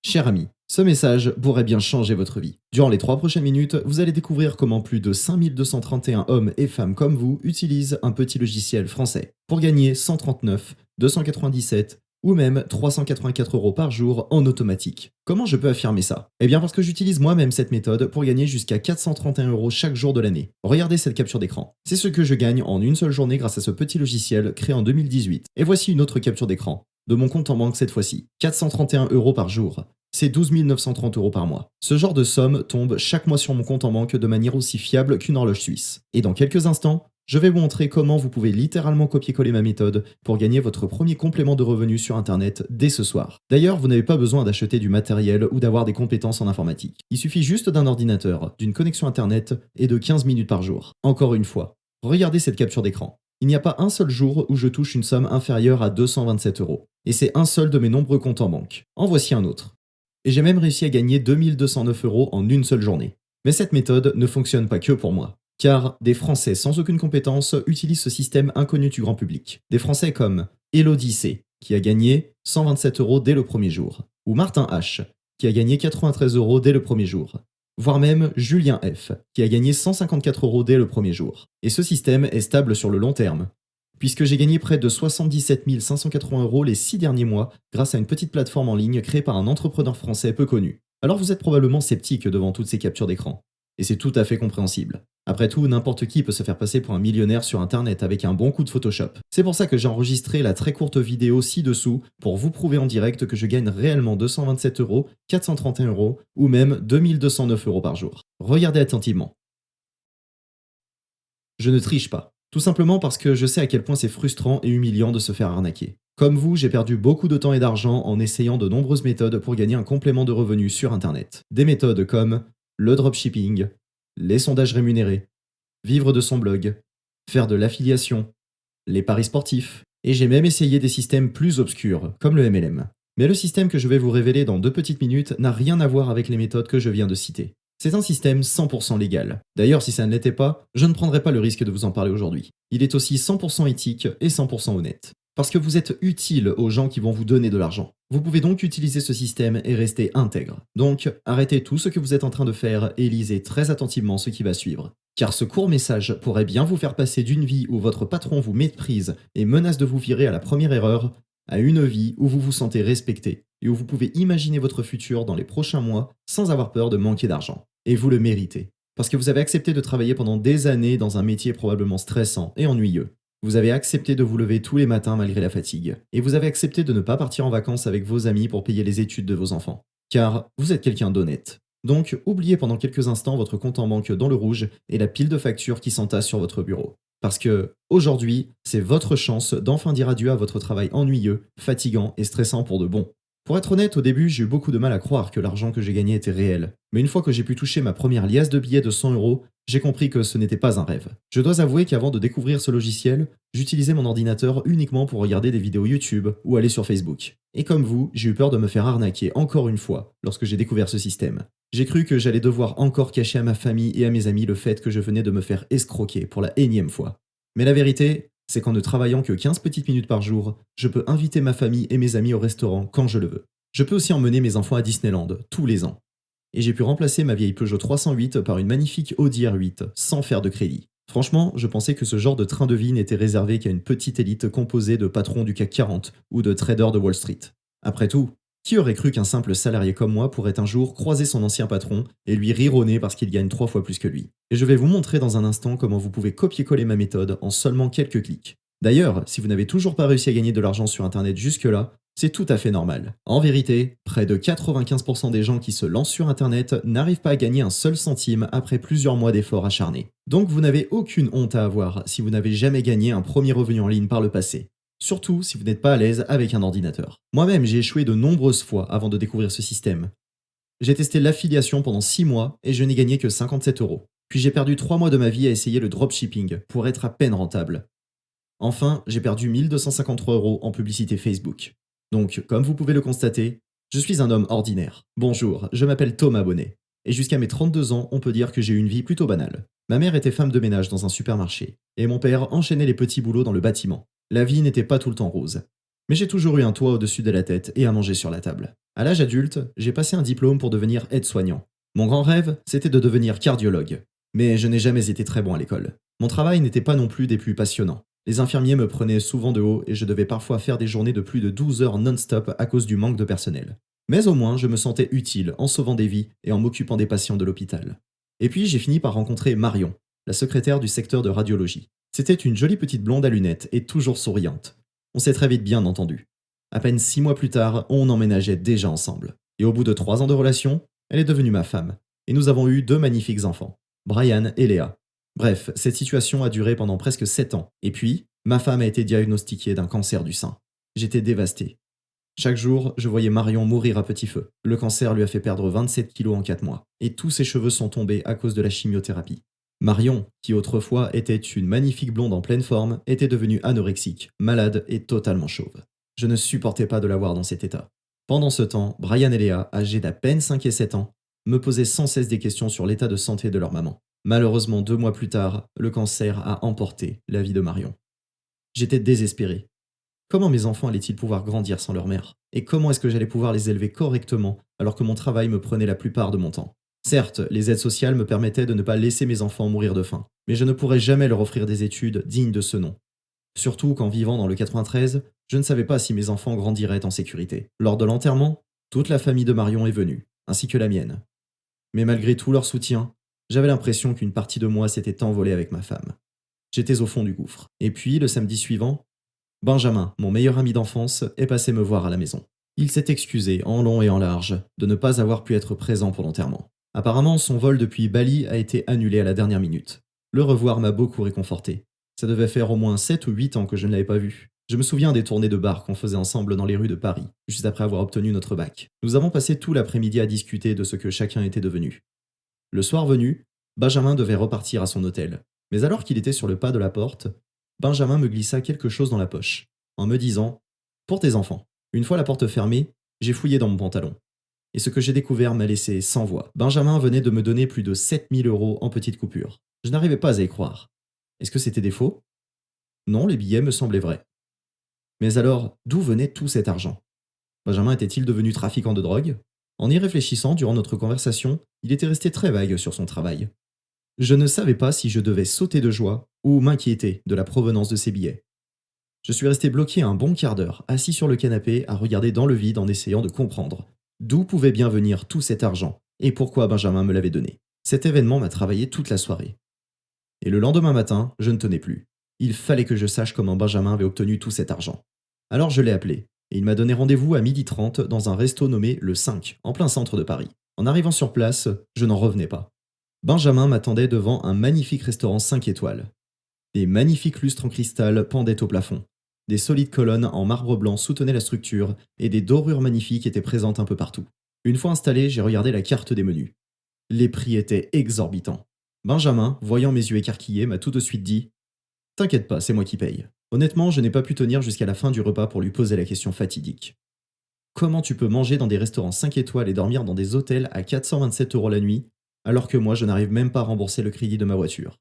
Cher ami, ce message pourrait bien changer votre vie. Durant les 3 prochaines minutes, vous allez découvrir comment plus de 5231 hommes et femmes comme vous utilisent un petit logiciel français pour gagner 139, 297 ou même 384 euros par jour en automatique. Comment je peux affirmer ça? Eh bien parce que j'utilise moi-même cette méthode pour gagner jusqu'à 431 euros chaque jour de l'année. Regardez cette capture d'écran. C'est ce que je gagne en une seule journée grâce à ce petit logiciel créé en 2018. Et voici une autre capture d'écran de mon compte en banque cette fois-ci. 431 euros par jour. C'est 12 930 euros par mois. Ce genre de somme tombe chaque mois sur mon compte en banque de manière aussi fiable qu'une horloge suisse. Et dans quelques instants, je vais vous montrer comment vous pouvez littéralement copier-coller ma méthode pour gagner votre premier complément de revenus sur Internet dès ce soir. D'ailleurs, vous n'avez pas besoin d'acheter du matériel ou d'avoir des compétences en informatique. Il suffit juste d'un ordinateur, d'une connexion Internet et de 15 minutes par jour. Encore une fois, regardez cette capture d'écran. Il n'y a pas un seul jour où je touche une somme inférieure à 227 euros. Et c'est un seul de mes nombreux comptes en banque. En voici un autre. Et j'ai même réussi à gagner 2209 euros en une seule journée. Mais cette méthode ne fonctionne pas que pour moi. Car des Français sans aucune compétence utilisent ce système inconnu du grand public. Des Français comme Elodie C, qui a gagné 127 euros dès le premier jour. Ou Martin H, qui a gagné 93 euros dès le premier jour. Voire même Julien F, qui a gagné 154 euros dès le premier jour. Et ce système est stable sur le long terme, puisque j'ai gagné près de 77 580 euros les 6 derniers mois grâce à une petite plateforme en ligne créée par un entrepreneur français peu connu. Alors vous êtes probablement sceptique devant toutes ces captures d'écran. Et c'est tout à fait compréhensible. Après tout, n'importe qui peut se faire passer pour un millionnaire sur internet avec un bon coup de Photoshop. C'est pour ça que j'ai enregistré la très courte vidéo ci-dessous pour vous prouver en direct que je gagne réellement 227 euros, 431 euros ou même 2209 euros par jour. Regardez attentivement. Je ne triche pas. Tout simplement parce que je sais à quel point c'est frustrant et humiliant de se faire arnaquer. Comme vous, j'ai perdu beaucoup de temps et d'argent en essayant de nombreuses méthodes pour gagner un complément de revenus sur Internet. Des méthodes comme le dropshipping, les sondages rémunérés, vivre de son blog, faire de l'affiliation, les paris sportifs, et j'ai même essayé des systèmes plus obscurs, comme le MLM. Mais le système que je vais vous révéler dans 2 petites minutes n'a rien à voir avec les méthodes que je viens de citer. C'est un système 100% légal. D'ailleurs, si ça ne l'était pas, je ne prendrais pas le risque de vous en parler aujourd'hui. Il est aussi 100% éthique et 100% honnête. Parce que vous êtes utile aux gens qui vont vous donner de l'argent. Vous pouvez donc utiliser ce système et rester intègre. Donc, arrêtez tout ce que vous êtes en train de faire et lisez très attentivement ce qui va suivre. Car ce court message pourrait bien vous faire passer d'une vie où votre patron vous méprise et menace de vous virer à la première erreur, à une vie où vous vous sentez respecté et où vous pouvez imaginer votre futur dans les prochains mois sans avoir peur de manquer d'argent. Et vous le méritez. Parce que vous avez accepté de travailler pendant des années dans un métier probablement stressant et ennuyeux. Vous avez accepté de vous lever tous les matins malgré la fatigue. Et vous avez accepté de ne pas partir en vacances avec vos amis pour payer les études de vos enfants. Car vous êtes quelqu'un d'honnête. Donc, oubliez pendant quelques instants votre compte en banque dans le rouge et la pile de factures qui s'entasse sur votre bureau. Parce que, aujourd'hui, c'est votre chance d'enfin dire adieu à votre travail ennuyeux, fatigant et stressant pour de bon. Pour être honnête, au début, j'ai eu beaucoup de mal à croire que l'argent que j'ai gagné était réel. Mais une fois que j'ai pu toucher ma première liasse de billets de 100 euros, j'ai compris que ce n'était pas un rêve. Je dois avouer qu'avant de découvrir ce logiciel, j'utilisais mon ordinateur uniquement pour regarder des vidéos YouTube ou aller sur Facebook. Et comme vous, j'ai eu peur de me faire arnaquer encore une fois lorsque j'ai découvert ce système. J'ai cru que j'allais devoir encore cacher à ma famille et à mes amis le fait que je venais de me faire escroquer pour la énième fois. Mais la vérité, c'est qu'en ne travaillant que 15 petites minutes par jour, je peux inviter ma famille et mes amis au restaurant quand je le veux. Je peux aussi emmener mes enfants à Disneyland tous les ans. Et j'ai pu remplacer ma vieille Peugeot 308 par une magnifique Audi R8 sans faire de crédit. Franchement, je pensais que ce genre de train de vie n'était réservé qu'à une petite élite composée de patrons du CAC 40 ou de traders de Wall Street. Après tout, qui aurait cru qu'un simple salarié comme moi pourrait un jour croiser son ancien patron et lui rire au nez parce qu'il gagne 3 fois plus que lui? Et je vais vous montrer dans un instant comment vous pouvez copier-coller ma méthode en seulement quelques clics. D'ailleurs, si vous n'avez toujours pas réussi à gagner de l'argent sur Internet jusque-là, c'est tout à fait normal. En vérité, près de 95% des gens qui se lancent sur Internet n'arrivent pas à gagner un seul centime après plusieurs mois d'efforts acharnés. Donc vous n'avez aucune honte à avoir si vous n'avez jamais gagné un premier revenu en ligne par le passé. Surtout si vous n'êtes pas à l'aise avec un ordinateur. Moi-même, j'ai échoué de nombreuses fois avant de découvrir ce système. J'ai testé l'affiliation pendant 6 mois et je n'ai gagné que 57 euros. Puis j'ai perdu 3 mois de ma vie à essayer le dropshipping pour être à peine rentable. Enfin, j'ai perdu 1253 euros en publicité Facebook. Donc, comme vous pouvez le constater, je suis un homme ordinaire. Bonjour, je m'appelle Thomas Bonnet. Et jusqu'à mes 32 ans, on peut dire que j'ai eu une vie plutôt banale. Ma mère était femme de ménage dans un supermarché, et mon père enchaînait les petits boulots dans le bâtiment. La vie n'était pas tout le temps rose. Mais j'ai toujours eu un toit au-dessus de la tête et à manger sur la table. À l'âge adulte, j'ai passé un diplôme pour devenir aide-soignant. Mon grand rêve, c'était de devenir cardiologue. Mais je n'ai jamais été très bon à l'école. Mon travail n'était pas non plus des plus passionnants. Les infirmiers me prenaient souvent de haut et je devais parfois faire des journées de plus de 12 heures non-stop à cause du manque de personnel. Mais au moins, je me sentais utile en sauvant des vies et en m'occupant des patients de l'hôpital. Et puis, j'ai fini par rencontrer Marion, la secrétaire du secteur de radiologie. C'était une jolie petite blonde à lunettes et toujours souriante. On s'est très vite bien entendu. À peine 6 mois plus tard, on emménageait déjà ensemble. Et au bout de 3 ans de relation, elle est devenue ma femme. Et nous avons eu 2 magnifiques enfants, Brian et Léa. Bref, cette situation a duré pendant presque 7 ans. Et puis, ma femme a été diagnostiquée d'un cancer du sein. J'étais dévasté. Chaque jour, je voyais Marion mourir à petit feu. Le cancer lui a fait perdre 27 kilos en 4 mois. Et tous ses cheveux sont tombés à cause de la chimiothérapie. Marion, qui autrefois était une magnifique blonde en pleine forme, était devenue anorexique, malade et totalement chauve. Je ne supportais pas de la voir dans cet état. Pendant ce temps, Brian et Léa, âgés d'à peine 5 et 7 ans, me posaient sans cesse des questions sur l'état de santé de leur maman. Malheureusement, 2 mois plus tard, le cancer a emporté la vie de Marion. J'étais désespéré. Comment mes enfants allaient-ils pouvoir grandir sans leur mère? Et comment est-ce que j'allais pouvoir les élever correctement alors que mon travail me prenait la plupart de mon temps? Certes, les aides sociales me permettaient de ne pas laisser mes enfants mourir de faim, mais je ne pourrais jamais leur offrir des études dignes de ce nom. Surtout qu'en vivant dans le 93, je ne savais pas si mes enfants grandiraient en sécurité. Lors de l'enterrement, toute la famille de Marion est venue, ainsi que la mienne. Mais malgré tout leur soutien, j'avais l'impression qu'une partie de moi s'était envolée avec ma femme. J'étais au fond du gouffre. Et puis, le samedi suivant, Benjamin, mon meilleur ami d'enfance, est passé me voir à la maison. Il s'est excusé en long et en large de ne pas avoir pu être présent pour l'enterrement. Apparemment, son vol depuis Bali a été annulé à la dernière minute. Le revoir m'a beaucoup réconforté. Ça devait faire au moins 7 ou 8 ans que je ne l'avais pas vu. Je me souviens des tournées de bar qu'on faisait ensemble dans les rues de Paris, juste après avoir obtenu notre bac. Nous avons passé tout l'après-midi à discuter de ce que chacun était devenu. Le soir venu, Benjamin devait repartir à son hôtel. Mais alors qu'il était sur le pas de la porte, Benjamin me glissa quelque chose dans la poche, en me disant « Pour tes enfants ». Une fois la porte fermée, j'ai fouillé dans mon pantalon. Et ce que j'ai découvert m'a laissé sans voix. Benjamin venait de me donner plus de 7000 euros en petites coupures. Je n'arrivais pas à y croire. Est-ce que c'était des faux? Non, les billets me semblaient vrais. Mais alors, d'où venait tout cet argent? Benjamin était-il devenu trafiquant de drogue? En y réfléchissant durant notre conversation, il était resté très vague sur son travail. Je ne savais pas si je devais sauter de joie ou m'inquiéter de la provenance de ces billets. Je suis resté bloqué un bon quart d'heure, assis sur le canapé, à regarder dans le vide en essayant de comprendre d'où pouvait bien venir tout cet argent et pourquoi Benjamin me l'avait donné. Cet événement m'a travaillé toute la soirée. Et le lendemain matin, je ne tenais plus. Il fallait que je sache comment Benjamin avait obtenu tout cet argent. Alors je l'ai appelé, et il m'a donné rendez-vous à 12h30 dans un resto nommé Le 5, en plein centre de Paris. En arrivant sur place, je n'en revenais pas. Benjamin m'attendait devant un magnifique restaurant 5 étoiles. Des magnifiques lustres en cristal pendaient au plafond. Des solides colonnes en marbre blanc soutenaient la structure et des dorures magnifiques étaient présentes un peu partout. Une fois installé, j'ai regardé la carte des menus. Les prix étaient exorbitants. Benjamin, voyant mes yeux écarquillés, m'a tout de suite dit « T'inquiète pas, c'est moi qui paye ». Honnêtement, je n'ai pas pu tenir jusqu'à la fin du repas pour lui poser la question fatidique. Comment tu peux manger dans des restaurants 5 étoiles et dormir dans des hôtels à 427 euros la nuit, alors que moi je n'arrive même pas à rembourser le crédit de ma voiture?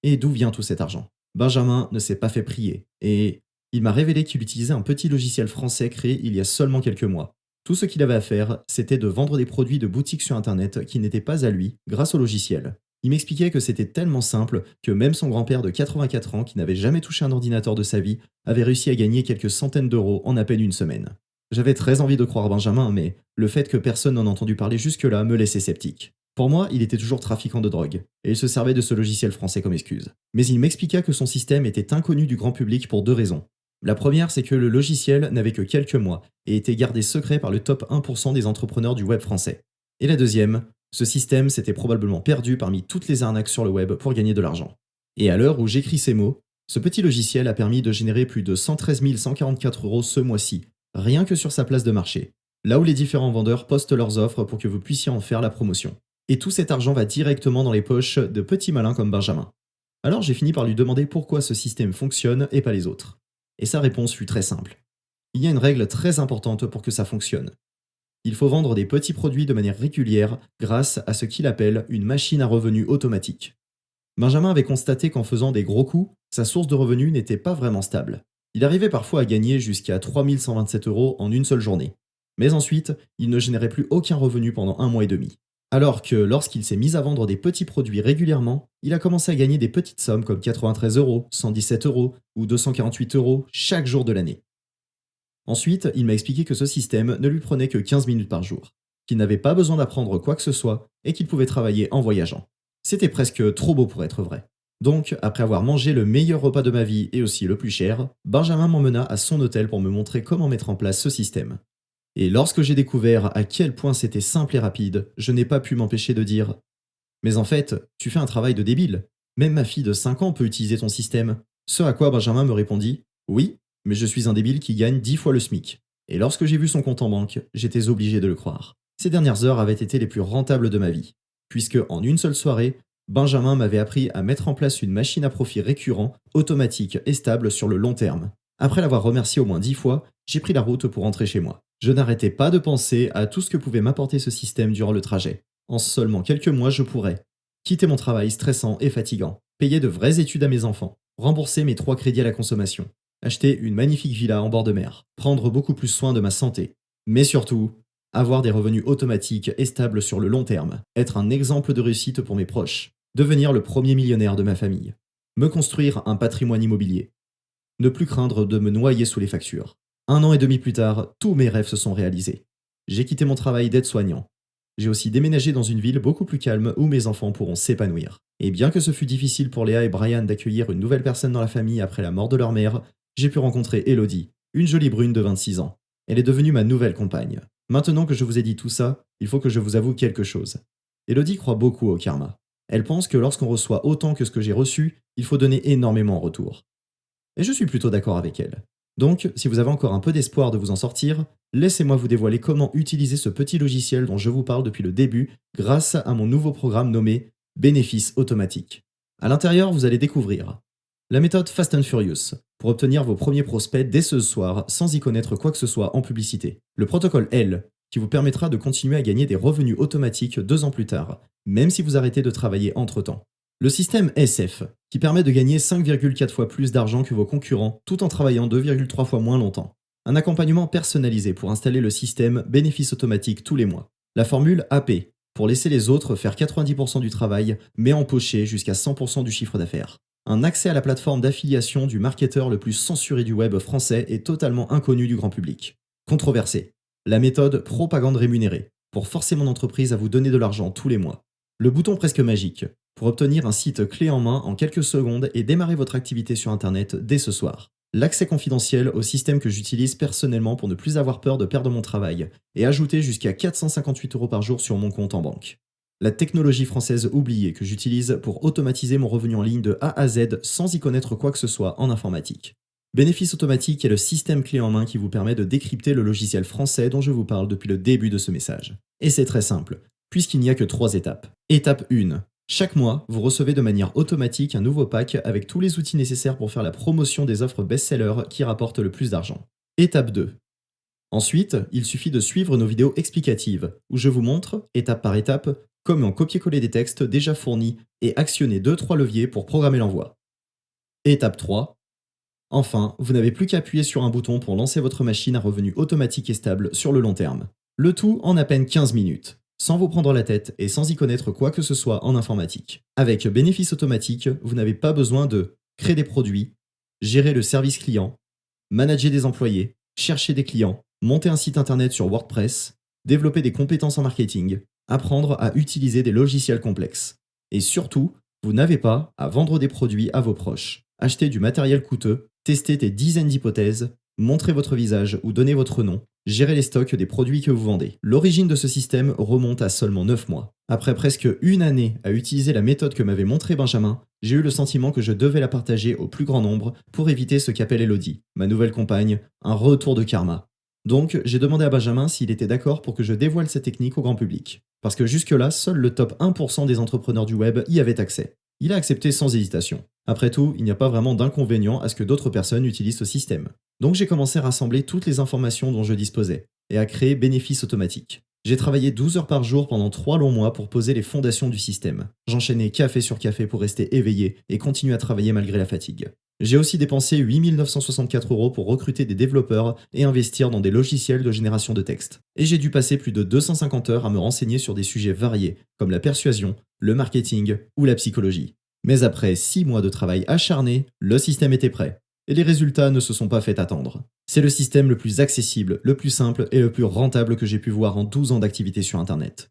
Et d'où vient tout cet argent? Benjamin ne s'est pas fait prier, et il m'a révélé qu'il utilisait un petit logiciel français créé il y a seulement quelques mois. Tout ce qu'il avait à faire, c'était de vendre des produits de boutique sur internet qui n'étaient pas à lui, grâce au logiciel. Il m'expliquait que c'était tellement simple que même son grand-père de 84 ans, qui n'avait jamais touché un ordinateur de sa vie, avait réussi à gagner quelques centaines d'euros en à peine une semaine. J'avais très envie de croire Benjamin, mais le fait que personne n'en ait entendu parler jusque-là me laissait sceptique. Pour moi, il était toujours trafiquant de drogue, et il se servait de ce logiciel français comme excuse. Mais il m'expliqua que son système était inconnu du grand public pour 2 raisons. La première, c'est que le logiciel n'avait que quelques mois et était gardé secret par le top 1% des entrepreneurs du web français. Et la deuxième, ce système s'était probablement perdu parmi toutes les arnaques sur le web pour gagner de l'argent. Et à l'heure où j'écris ces mots, ce petit logiciel a permis de générer plus de 113 144 euros ce mois-ci, rien que sur sa place de marché, là où les différents vendeurs postent leurs offres pour que vous puissiez en faire la promotion. Et tout cet argent va directement dans les poches de petits malins comme Benjamin. Alors j'ai fini par lui demander pourquoi ce système fonctionne et pas les autres. Et sa réponse fut très simple. Il y a une règle très importante pour que ça fonctionne. Il faut vendre des petits produits de manière régulière grâce à ce qu'il appelle une machine à revenus automatique. Benjamin avait constaté qu'en faisant des gros coups, sa source de revenus n'était pas vraiment stable. Il arrivait parfois à gagner jusqu'à 3 127 € en une seule journée. Mais ensuite, il ne générait plus aucun revenu pendant un mois et demi. Alors que lorsqu'il s'est mis à vendre des petits produits régulièrement, il a commencé à gagner des petites sommes comme 93 euros, 117 € ou 248 € chaque jour de l'année. Ensuite, il m'a expliqué que ce système ne lui prenait que 15 minutes par jour, qu'il n'avait pas besoin d'apprendre quoi que ce soit et qu'il pouvait travailler en voyageant. C'était presque trop beau pour être vrai. Donc, après avoir mangé le meilleur repas de ma vie et aussi le plus cher, Benjamin m'emmena à son hôtel pour me montrer comment mettre en place ce système. Et lorsque j'ai découvert à quel point c'était simple et rapide, je n'ai pas pu m'empêcher de dire: mais en fait, tu fais un travail de débile. Même ma fille de 5 ans peut utiliser ton système. Ce à quoi Benjamin me répondit: oui, mais je suis un débile qui gagne 10 fois le SMIC. Et lorsque j'ai vu son compte en banque, j'étais obligé de le croire. Ces dernières heures avaient été les plus rentables de ma vie, puisque en une seule soirée, Benjamin m'avait appris à mettre en place une machine à profit récurrent, automatique et stable sur le long terme. Après l'avoir remercié au moins 10 fois, j'ai pris la route pour rentrer chez moi. Je n'arrêtais pas de penser à tout ce que pouvait m'apporter ce système durant le trajet. En seulement quelques mois, je pourrais quitter mon travail stressant et fatigant, payer de vraies études à mes enfants, rembourser mes 3 crédits à la consommation, acheter une magnifique villa en bord de mer, prendre beaucoup plus soin de ma santé, mais surtout, avoir des revenus automatiques et stables sur le long terme, être un exemple de réussite pour mes proches, devenir le premier millionnaire de ma famille, me construire un patrimoine immobilier, ne plus craindre de me noyer sous les factures. Un an et demi plus tard, tous mes rêves se sont réalisés. J'ai quitté mon travail d'aide-soignant. J'ai aussi déménagé dans une ville beaucoup plus calme où mes enfants pourront s'épanouir. Et bien que ce fût difficile pour Léa et Brian d'accueillir une nouvelle personne dans la famille après la mort de leur mère, j'ai pu rencontrer Elodie, une jolie brune de 26 ans. Elle est devenue ma nouvelle compagne. Maintenant que je vous ai dit tout ça, il faut que je vous avoue quelque chose. Elodie croit beaucoup au karma. Elle pense que lorsqu'on reçoit autant que ce que j'ai reçu, il faut donner énormément en retour. Et je suis plutôt d'accord avec elle. Donc, si vous avez encore un peu d'espoir de vous en sortir, laissez-moi vous dévoiler comment utiliser ce petit logiciel dont je vous parle depuis le début grâce à mon nouveau programme nommé Bénéfices automatiques. À l'intérieur, vous allez découvrir la méthode Fast and Furious pour obtenir vos premiers prospects dès ce soir sans y connaître quoi que ce soit en publicité. Le protocole L qui vous permettra de continuer à gagner des revenus automatiques 2 ans plus tard, même si vous arrêtez de travailler entre-temps. Le système SF, qui permet de gagner 5,4 fois plus d'argent que vos concurrents tout en travaillant 2,3 fois moins longtemps. Un accompagnement personnalisé pour installer le système bénéfice automatique tous les mois. La formule AP, pour laisser les autres faire 90% du travail, mais empocher jusqu'à 100% du chiffre d'affaires. Un accès à la plateforme d'affiliation du marketeur le plus censuré du web français et totalement inconnu du grand public. Controversé. La méthode propagande rémunérée, pour forcer mon entreprise à vous donner de l'argent tous les mois. Le bouton presque magique, pour obtenir un site clé en main en quelques secondes et démarrer votre activité sur Internet dès ce soir. L'accès confidentiel au système que j'utilise personnellement pour ne plus avoir peur de perdre mon travail et ajouter jusqu'à 458 € par jour sur mon compte en banque. La technologie française oubliée que j'utilise pour automatiser mon revenu en ligne de A à Z sans y connaître quoi que ce soit en informatique. Bénéfice automatique est le système clé en main qui vous permet de décrypter le logiciel français dont je vous parle depuis le début de ce message. Et c'est très simple, puisqu'il n'y a que 3 étapes. Étape 1. Chaque mois, vous recevez de manière automatique un nouveau pack avec tous les outils nécessaires pour faire la promotion des offres best-sellers qui rapportent le plus d'argent. Étape 2. Ensuite, il suffit de suivre nos vidéos explicatives, où je vous montre, étape par étape, comment copier-coller des textes déjà fournis et actionner 2-3 leviers pour programmer l'envoi. Étape 3. Enfin, vous n'avez plus qu'à appuyer sur un bouton pour lancer votre machine à revenu automatique et stable sur le long terme. Le tout en à peine 15 minutes. Sans vous prendre la tête et sans y connaître quoi que ce soit en informatique. Avec Bénéfice automatique, vous n'avez pas besoin de créer des produits, gérer le service client, manager des employés, chercher des clients, monter un site internet sur WordPress, développer des compétences en marketing, apprendre à utiliser des logiciels complexes. Et surtout, vous n'avez pas à vendre des produits à vos proches, acheter du matériel coûteux, tester des dizaines d'hypothèses, montrer votre visage ou donner votre nom, gérer les stocks des produits que vous vendez. L'origine de ce système remonte à seulement 9 mois. Après presque une année à utiliser la méthode que m'avait montré Benjamin, j'ai eu le sentiment que je devais la partager au plus grand nombre pour éviter ce qu'appelle Elodie, ma nouvelle compagne, un retour de karma. Donc, j'ai demandé à Benjamin s'il était d'accord pour que je dévoile cette technique au grand public. Parce que jusque-là, seul le top 1% des entrepreneurs du web y avait accès. Il a accepté sans hésitation. Après tout, il n'y a pas vraiment d'inconvénient à ce que d'autres personnes utilisent ce système. Donc j'ai commencé à rassembler toutes les informations dont je disposais, et à créer Bénéfice automatique. J'ai travaillé 12 heures par jour pendant 3 longs mois pour poser les fondations du système. J'enchaînais café sur café pour rester éveillé et continuer à travailler malgré la fatigue. J'ai aussi dépensé 8 964 € pour recruter des développeurs et investir dans des logiciels de génération de texte. Et j'ai dû passer plus de 250 heures à me renseigner sur des sujets variés, comme la persuasion, le marketing ou la psychologie. Mais après 6 mois de travail acharné, le système était prêt. Et les résultats ne se sont pas fait attendre. C'est le système le plus accessible, le plus simple et le plus rentable que j'ai pu voir en 12 ans d'activité sur Internet.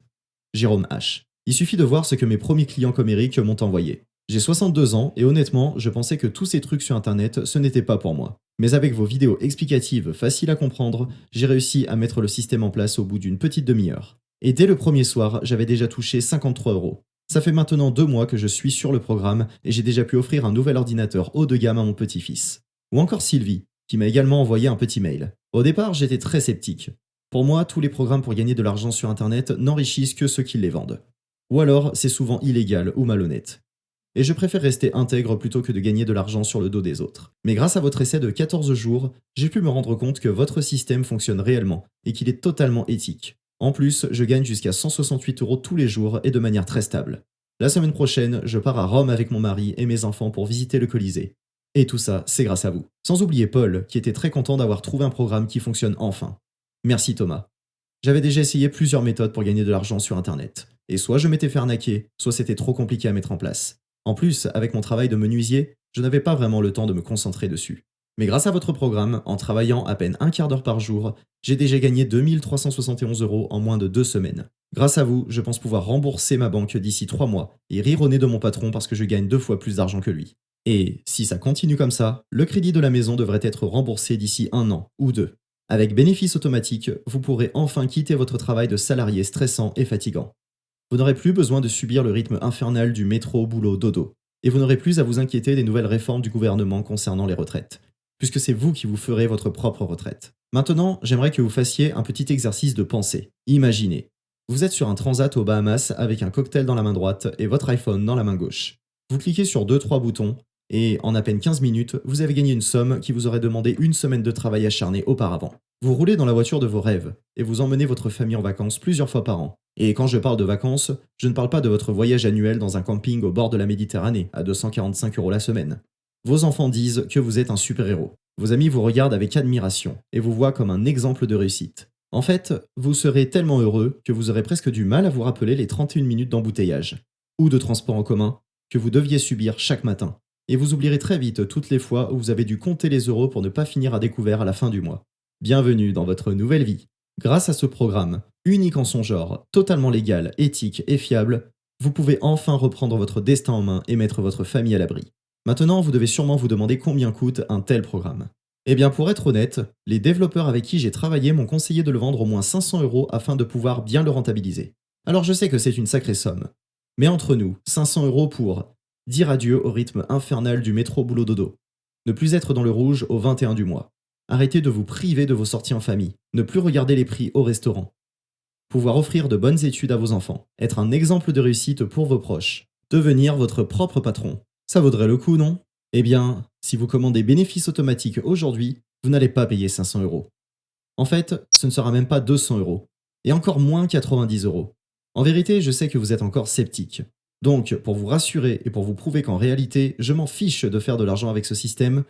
Jérôme H. Il suffit de voir ce que mes premiers clients comme Eric m'ont envoyé. J'ai 62 ans et honnêtement, je pensais que tous ces trucs sur Internet, ce n'était pas pour moi. Mais avec vos vidéos explicatives faciles à comprendre, j'ai réussi à mettre le système en place au bout d'une petite demi-heure. Et dès le premier soir, j'avais déjà touché 53 €. Ça fait maintenant 2 mois que je suis sur le programme et j'ai déjà pu offrir un nouvel ordinateur haut de gamme à mon petit-fils. Ou encore Sylvie, qui m'a également envoyé un petit mail. Au départ, j'étais très sceptique. Pour moi, tous les programmes pour gagner de l'argent sur Internet n'enrichissent que ceux qui les vendent. Ou alors, c'est souvent illégal ou malhonnête. Et je préfère rester intègre plutôt que de gagner de l'argent sur le dos des autres. Mais grâce à votre essai de 14 jours, j'ai pu me rendre compte que votre système fonctionne réellement et qu'il est totalement éthique. En plus, je gagne jusqu'à 168 € tous les jours et de manière très stable. La semaine prochaine, je pars à Rome avec mon mari et mes enfants pour visiter le Colisée. Et tout ça, c'est grâce à vous. Sans oublier Paul, qui était très content d'avoir trouvé un programme qui fonctionne enfin. Merci Thomas. J'avais déjà essayé plusieurs méthodes pour gagner de l'argent sur Internet. Et soit je m'étais fait arnaquer, soit c'était trop compliqué à mettre en place. En plus, avec mon travail de menuisier, je n'avais pas vraiment le temps de me concentrer dessus. Mais grâce à votre programme, en travaillant à peine un quart d'heure par jour, j'ai déjà gagné 2371 € en moins de 2 semaines. Grâce à vous, je pense pouvoir rembourser ma banque d'ici 3 mois et rire au nez de mon patron parce que je gagne 2 fois plus d'argent que lui. Et si ça continue comme ça, le crédit de la maison devrait être remboursé d'ici 1 an ou 2. Avec bénéfice automatique, vous pourrez enfin quitter votre travail de salarié stressant et fatigant. Vous n'aurez plus besoin de subir le rythme infernal du métro, boulot, dodo. Et vous n'aurez plus à vous inquiéter des nouvelles réformes du gouvernement concernant les retraites, puisque c'est vous qui vous ferez votre propre retraite. Maintenant, j'aimerais que vous fassiez un petit exercice de pensée. Imaginez. Vous êtes sur un transat aux Bahamas avec un cocktail dans la main droite et votre iPhone dans la main gauche. Vous cliquez sur 2-3 boutons et en à peine 15 minutes, vous avez gagné une somme qui vous aurait demandé une semaine de travail acharné auparavant. Vous roulez dans la voiture de vos rêves et vous emmenez votre famille en vacances plusieurs fois par an. Et quand je parle de vacances, je ne parle pas de votre voyage annuel dans un camping au bord de la Méditerranée à 245 € la semaine. Vos enfants disent que vous êtes un super-héros. Vos amis vous regardent avec admiration et vous voient comme un exemple de réussite. En fait, vous serez tellement heureux que vous aurez presque du mal à vous rappeler les 31 minutes d'embouteillage ou de transport en commun que vous deviez subir chaque matin. Et vous oublierez très vite toutes les fois où vous avez dû compter les euros pour ne pas finir à découvert à la fin du mois. Bienvenue dans votre nouvelle vie. Grâce à ce programme, unique en son genre, totalement légal, éthique et fiable, vous pouvez enfin reprendre votre destin en main et mettre votre famille à l'abri. Maintenant, vous devez sûrement vous demander combien coûte un tel programme. Eh bien, pour être honnête, les développeurs avec qui j'ai travaillé m'ont conseillé de le vendre au moins 500 € afin de pouvoir bien le rentabiliser. Alors je sais que c'est une sacrée somme. Mais entre nous, 500 € pour dire adieu au rythme infernal du métro boulot dodo. Ne plus être dans le rouge au 21 du mois. Arrêtez de vous priver de vos sorties en famille. Ne plus regarder les prix au restaurant. Pouvoir offrir de bonnes études à vos enfants. Être un exemple de réussite pour vos proches. Devenir votre propre patron. Ça vaudrait le coup, non? Eh bien, si vous commandez bénéfice automatique aujourd'hui, vous n'allez pas payer 500 €. En fait, ce ne sera même pas 200 €. Et encore moins 90 €. En vérité, je sais que vous êtes encore sceptique. Donc, pour vous rassurer et pour vous prouver qu'en réalité, je m'en fiche de faire de l'argent avec ce système,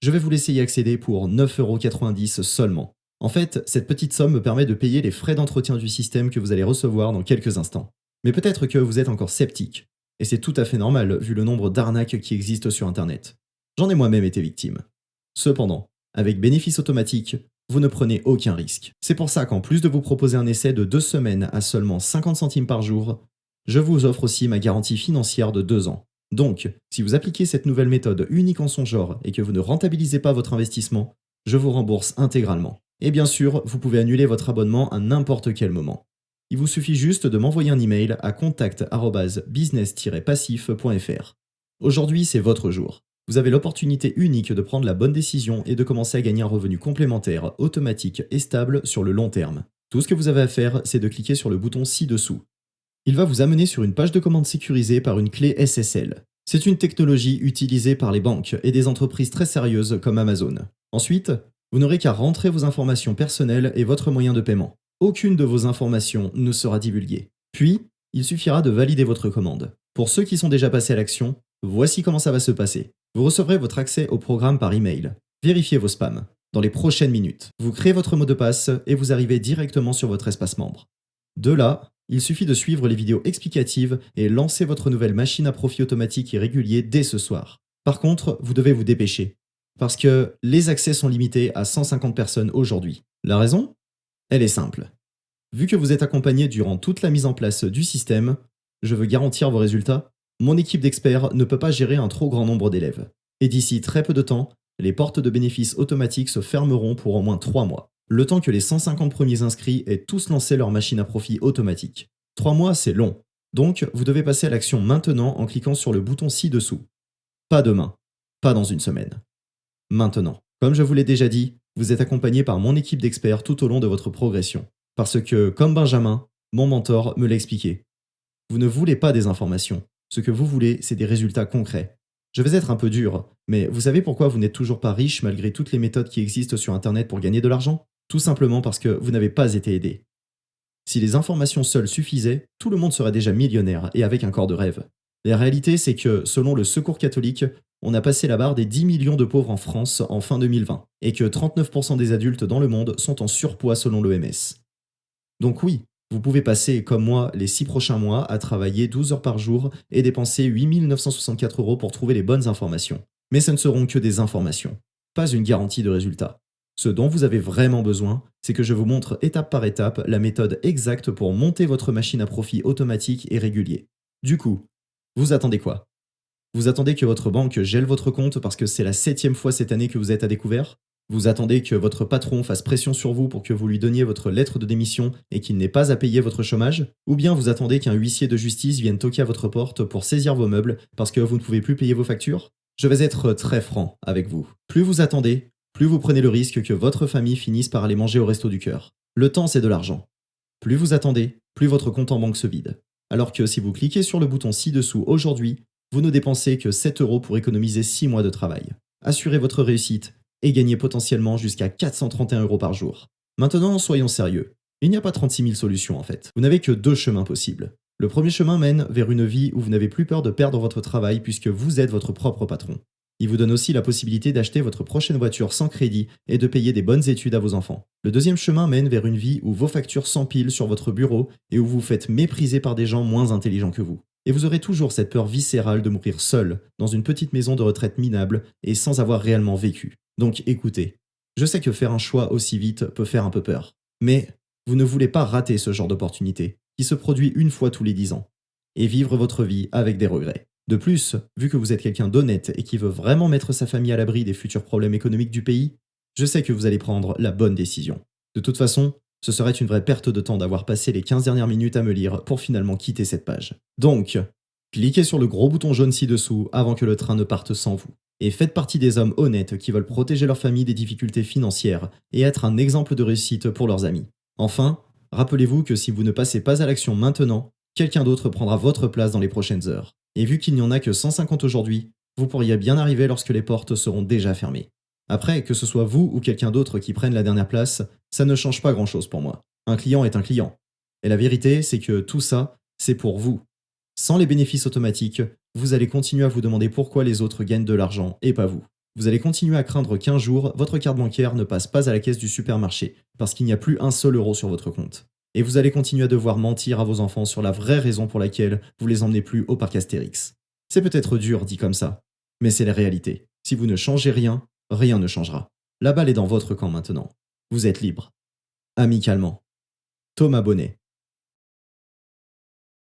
je vais vous laisser y accéder pour 9,90 € seulement. En fait, cette petite somme me permet de payer les frais d'entretien du système que vous allez recevoir dans quelques instants. Mais peut-être que vous êtes encore sceptique. Et c'est tout à fait normal vu le nombre d'arnaques qui existent sur Internet. J'en ai moi-même été victime. Cependant, avec bénéfice automatique, vous ne prenez aucun risque. C'est pour ça qu'en plus de vous proposer un essai de 2 semaines à seulement 50 centimes par jour, je vous offre aussi ma garantie financière de 2 ans. Donc, si vous appliquez cette nouvelle méthode unique en son genre et que vous ne rentabilisez pas votre investissement, je vous rembourse intégralement. Et bien sûr, vous pouvez annuler votre abonnement à n'importe quel moment. Il vous suffit juste de m'envoyer un email à contact@business-passif.fr. Aujourd'hui, c'est votre jour. Vous avez l'opportunité unique de prendre la bonne décision et de commencer à gagner un revenu complémentaire, automatique et stable sur le long terme. Tout ce que vous avez à faire, c'est de cliquer sur le bouton ci-dessous. Il va vous amener sur une page de commande sécurisée par une clé SSL. C'est une technologie utilisée par les banques et des entreprises très sérieuses comme Amazon. Ensuite, vous n'aurez qu'à rentrer vos informations personnelles et votre moyen de paiement. Aucune de vos informations ne sera divulguée. Puis, il suffira de valider votre commande. Pour ceux qui sont déjà passés à l'action, voici comment ça va se passer. Vous recevrez votre accès au programme par email. Vérifiez vos spams. Dans les prochaines minutes, vous créez votre mot de passe et vous arrivez directement sur votre espace membre. De là, il suffit de suivre les vidéos explicatives et lancer votre nouvelle machine à profit automatique et régulier dès ce soir. Par contre, vous devez vous dépêcher, parce que les accès sont limités à 150 personnes aujourd'hui. La raison? Elle est simple. Vu que vous êtes accompagné durant toute la mise en place du système, je veux garantir vos résultats, mon équipe d'experts ne peut pas gérer un trop grand nombre d'élèves. Et d'ici très peu de temps, les portes de bénéfices automatiques se fermeront pour au moins 3 mois. Le temps que les 150 premiers inscrits aient tous lancé leur machine à profit automatique. 3 mois, c'est long. Donc, vous devez passer à l'action maintenant en cliquant sur le bouton ci-dessous. Pas demain, pas dans une semaine. Maintenant. Comme je vous l'ai déjà dit, vous êtes accompagné par mon équipe d'experts tout au long de votre progression. Parce que, comme Benjamin, mon mentor me l'a expliqué, vous ne voulez pas des informations. Ce que vous voulez, c'est des résultats concrets. Je vais être un peu dur, mais vous savez pourquoi vous n'êtes toujours pas riche malgré toutes les méthodes qui existent sur Internet pour gagner de l'argent? Tout simplement parce que vous n'avez pas été aidé. Si les informations seules suffisaient, tout le monde serait déjà millionnaire et avec un corps de rêve. La réalité, c'est que, selon le Secours catholique, on a passé la barre des 10 millions de pauvres en France en fin 2020, et que 39% des adultes dans le monde sont en surpoids selon l'OMS. Donc oui, vous pouvez passer, comme moi, les 6 prochains mois à travailler 12 heures par jour et dépenser 8 964 € pour trouver les bonnes informations. Mais ce ne seront que des informations, pas une garantie de résultat. Ce dont vous avez vraiment besoin, c'est que je vous montre étape par étape la méthode exacte pour monter votre machine à profit automatique et régulier. Du coup, vous attendez quoi? Vous attendez que votre banque gèle votre compte parce que c'est la 7e fois cette année que vous êtes à découvert? Vous attendez que votre patron fasse pression sur vous pour que vous lui donniez votre lettre de démission et qu'il n'ait pas à payer votre chômage? Ou bien vous attendez qu'un huissier de justice vienne toquer à votre porte pour saisir vos meubles parce que vous ne pouvez plus payer vos factures? Je vais être très franc avec vous. Plus vous attendez, plus vous prenez le risque que votre famille finisse par aller manger au resto du cœur. Le temps, c'est de l'argent. Plus vous attendez, plus votre compte en banque se vide. Alors que si vous cliquez sur le bouton ci-dessous aujourd'hui, vous ne dépensez que 7 € pour économiser 6 mois de travail. Assurez votre réussite et gagnez potentiellement jusqu'à 431 € par jour. Maintenant, soyons sérieux. Il n'y a pas 36 000 solutions en fait. Vous n'avez que 2 chemins possibles. Le premier chemin mène vers une vie où vous n'avez plus peur de perdre votre travail puisque vous êtes votre propre patron. Il vous donne aussi la possibilité d'acheter votre prochaine voiture sans crédit et de payer des bonnes études à vos enfants. Le deuxième chemin mène vers une vie où vos factures s'empilent sur votre bureau et où vous vous faites mépriser par des gens moins intelligents que vous. Et vous aurez toujours cette peur viscérale de mourir seul, dans une petite maison de retraite minable et sans avoir réellement vécu. Donc écoutez, je sais que faire un choix aussi vite peut faire un peu peur. Mais vous ne voulez pas rater ce genre d'opportunité, qui se produit une fois tous les 10 ans, et vivre votre vie avec des regrets. De plus, vu que vous êtes quelqu'un d'honnête et qui veut vraiment mettre sa famille à l'abri des futurs problèmes économiques du pays, je sais que vous allez prendre la bonne décision. De toute façon, ce serait une vraie perte de temps d'avoir passé les 15 dernières minutes à me lire pour finalement quitter cette page. Donc, cliquez sur le gros bouton jaune ci-dessous avant que le train ne parte sans vous. Et faites partie des hommes honnêtes qui veulent protéger leur famille des difficultés financières et être un exemple de réussite pour leurs amis. Enfin, rappelez-vous que si vous ne passez pas à l'action maintenant, quelqu'un d'autre prendra votre place dans les prochaines heures. Et vu qu'il n'y en a que 150 aujourd'hui, vous pourriez bien arriver lorsque les portes seront déjà fermées. Après, que ce soit vous ou quelqu'un d'autre qui prenne la dernière place, ça ne change pas grand-chose pour moi. Un client est un client. Et la vérité, c'est que tout ça, c'est pour vous. Sans les bénéfices automatiques, vous allez continuer à vous demander pourquoi les autres gagnent de l'argent et pas vous. Vous allez continuer à craindre qu'un jour, votre carte bancaire ne passe pas à la caisse du supermarché parce qu'il n'y a plus un seul euro sur votre compte. Et vous allez continuer à devoir mentir à vos enfants sur la vraie raison pour laquelle vous les emmenez plus au parc Astérix. C'est peut-être dur dit comme ça, mais c'est la réalité. Si vous ne changez rien, rien ne changera. La balle est dans votre camp maintenant. Vous êtes libre. Amicalement. Thomas Bonnet.